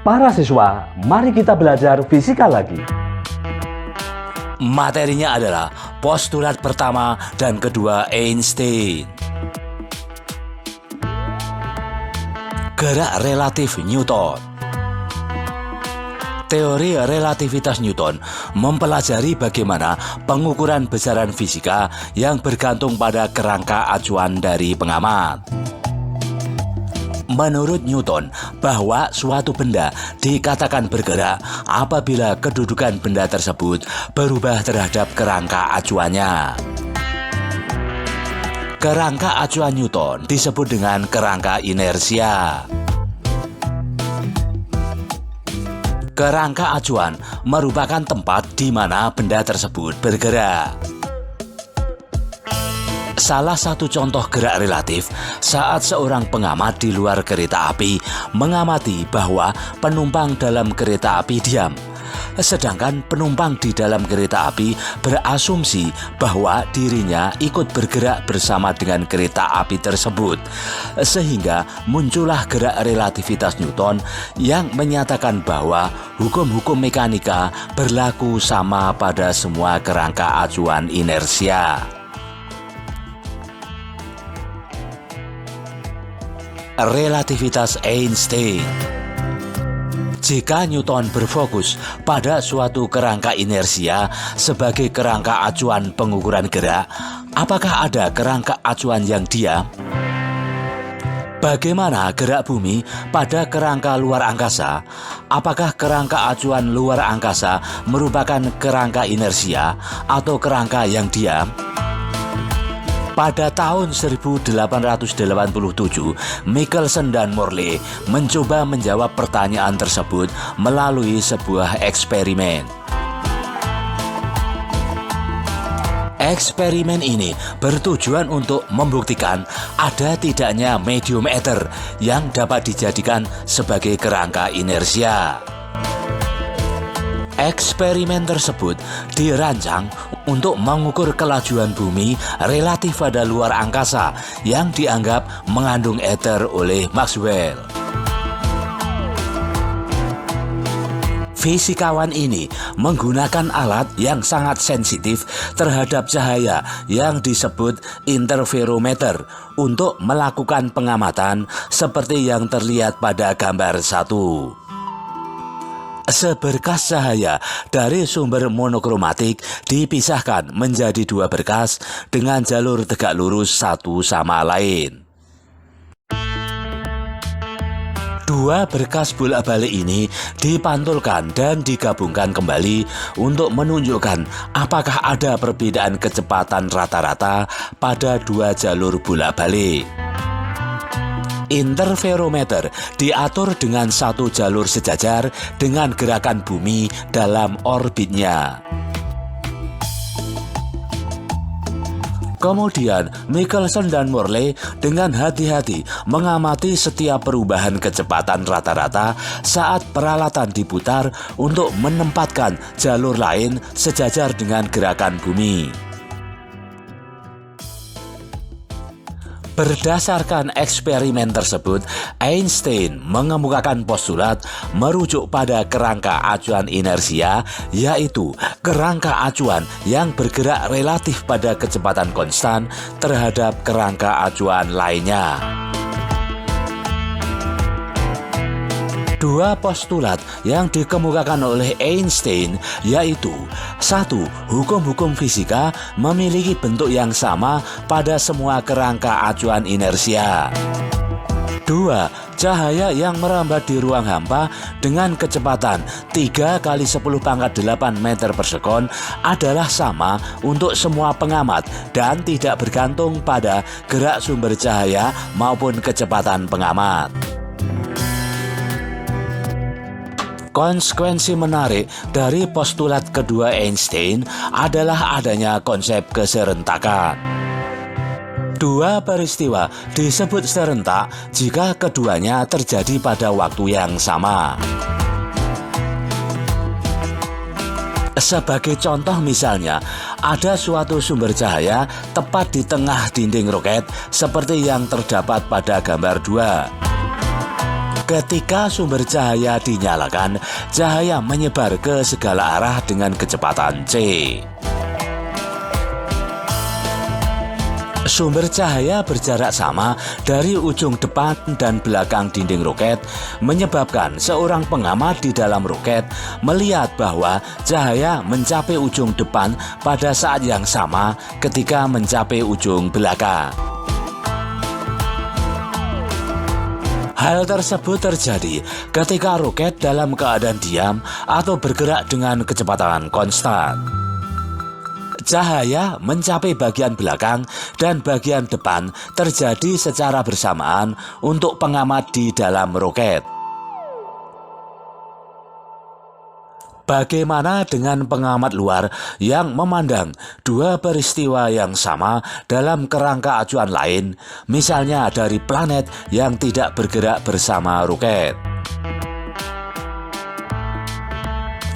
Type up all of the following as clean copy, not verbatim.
Para siswa, mari kita belajar fisika lagi. Materinya adalah postulat pertama dan kedua Einstein. Gerak relatif Newton. Teori relativitas Newton mempelajari bagaimana pengukuran besaran fisika yang bergantung pada kerangka acuan dari pengamat. Menurut Newton, bahwa suatu benda dikatakan bergerak apabila kedudukan benda tersebut berubah terhadap kerangka acuannya. Kerangka acuan Newton disebut dengan kerangka inersia. Kerangka acuan merupakan tempat di mana benda tersebut bergerak. Salah satu contoh gerak relatif saat seorang pengamat di luar kereta api mengamati bahwa penumpang dalam kereta api diam, sedangkan penumpang di dalam kereta api berasumsi bahwa dirinya ikut bergerak bersama dengan kereta api tersebut, sehingga muncullah gerak relativitas Newton yang menyatakan bahwa hukum-hukum mekanika berlaku sama pada semua kerangka acuan inersia. Relativitas Einstein. Jika Newton berfokus pada suatu kerangka inersia sebagai kerangka acuan pengukuran gerak, apakah ada kerangka acuan yang diam? Bagaimana gerak bumi pada kerangka luar angkasa? Apakah kerangka acuan luar angkasa merupakan kerangka inersia atau kerangka yang diam? Pada tahun 1887, Michelson dan Morley mencoba menjawab pertanyaan tersebut melalui sebuah eksperimen. Eksperimen ini bertujuan untuk membuktikan ada tidaknya medium ether yang dapat dijadikan sebagai kerangka inersia. Eksperimen tersebut dirancang untuk mengukur kelajuan bumi relatif pada luar angkasa yang dianggap mengandung ether oleh Maxwell. Fisikawan ini menggunakan alat yang sangat sensitif terhadap cahaya yang disebut interferometer untuk melakukan pengamatan seperti yang terlihat pada gambar 1. Seberkas cahaya dari sumber monokromatik dipisahkan menjadi dua berkas dengan jalur tegak lurus satu sama lain. Dua berkas bolak-balik ini dipantulkan dan digabungkan kembali untuk menunjukkan apakah ada perbedaan kecepatan rata-rata pada dua jalur bolak-balik. Interferometer diatur dengan satu jalur sejajar dengan gerakan bumi dalam orbitnya. Kemudian Michelson dan Morley dengan hati-hati mengamati setiap perubahan kecepatan rata-rata saat peralatan diputar untuk menempatkan jalur lain sejajar dengan gerakan bumi. Berdasarkan eksperimen tersebut, Einstein mengemukakan postulat merujuk pada kerangka acuan inersia, yaitu kerangka acuan yang bergerak relatif pada kecepatan konstan terhadap kerangka acuan lainnya. Dua postulat yang dikemukakan oleh Einstein yaitu: 1. Hukum-hukum fisika memiliki bentuk yang sama pada semua kerangka acuan inersia. 2. Cahaya yang merambat di ruang hampa dengan kecepatan 3 × 10⁸ meter per sekon adalah sama untuk semua pengamat dan tidak bergantung pada gerak sumber cahaya maupun kecepatan pengamat. Konsekuensi menarik dari postulat kedua Einstein adalah adanya konsep keserentakan. Dua peristiwa disebut serentak jika keduanya terjadi pada waktu yang sama. Sebagai contoh misalnya, ada suatu sumber cahaya tepat di tengah dinding roket seperti yang terdapat pada gambar 2. Ketika sumber cahaya dinyalakan, cahaya menyebar ke segala arah dengan kecepatan c. Sumber cahaya berjarak sama dari ujung depan dan belakang dinding roket, menyebabkan seorang pengamat di dalam roket melihat bahwa cahaya mencapai ujung depan pada saat yang sama ketika mencapai ujung belakang. Hal tersebut terjadi ketika roket dalam keadaan diam atau bergerak dengan kecepatan konstan. Cahaya mencapai bagian belakang dan bagian depan terjadi secara bersamaan untuk pengamat di dalam roket. Bagaimana dengan pengamat luar yang memandang dua peristiwa yang sama dalam kerangka acuan lain, misalnya dari planet yang tidak bergerak bersama roket?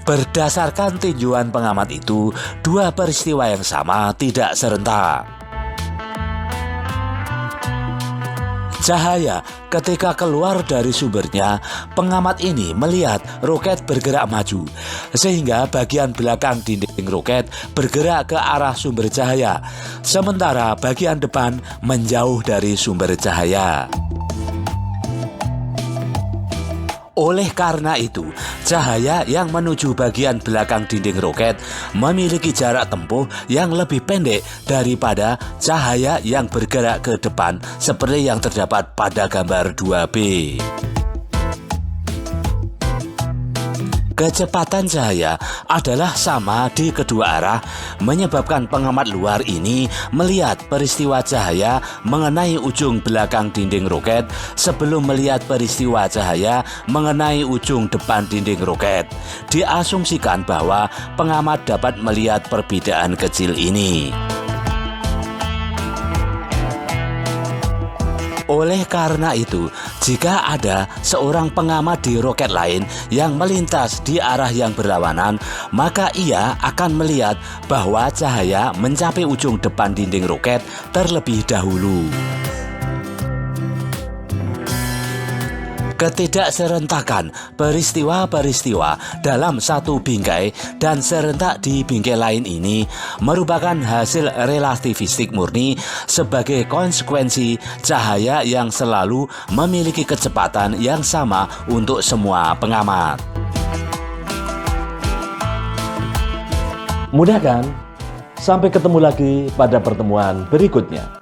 Berdasarkan tinjauan pengamat itu, dua peristiwa yang sama tidak serentak. Cahaya ketika keluar dari sumbernya, pengamat ini melihat roket bergerak maju, sehingga bagian belakang dinding roket bergerak ke arah sumber cahaya, sementara bagian depan menjauh dari sumber cahaya. Oleh karena itu, cahaya yang menuju bagian belakang dinding roket memiliki jarak tempuh yang lebih pendek daripada cahaya yang bergerak ke depan seperti yang terdapat pada gambar 2B. Kecepatan cahaya adalah sama di kedua arah, menyebabkan pengamat luar ini melihat peristiwa cahaya mengenai ujung belakang dinding roket sebelum melihat peristiwa cahaya mengenai ujung depan dinding roket. Diasumsikan bahwa pengamat dapat melihat perbedaan kecil ini. Oleh karena itu, jika ada seorang pengamat di roket lain yang melintas di arah yang berlawanan, maka ia akan melihat bahwa cahaya mencapai ujung depan dinding roket terlebih dahulu. Ketidakserentakan peristiwa-peristiwa dalam satu bingkai dan serentak di bingkai lain ini merupakan hasil relativistik murni sebagai konsekuensi cahaya yang selalu memiliki kecepatan yang sama untuk semua pengamat. Mudah kan? Sampai ketemu lagi pada pertemuan berikutnya.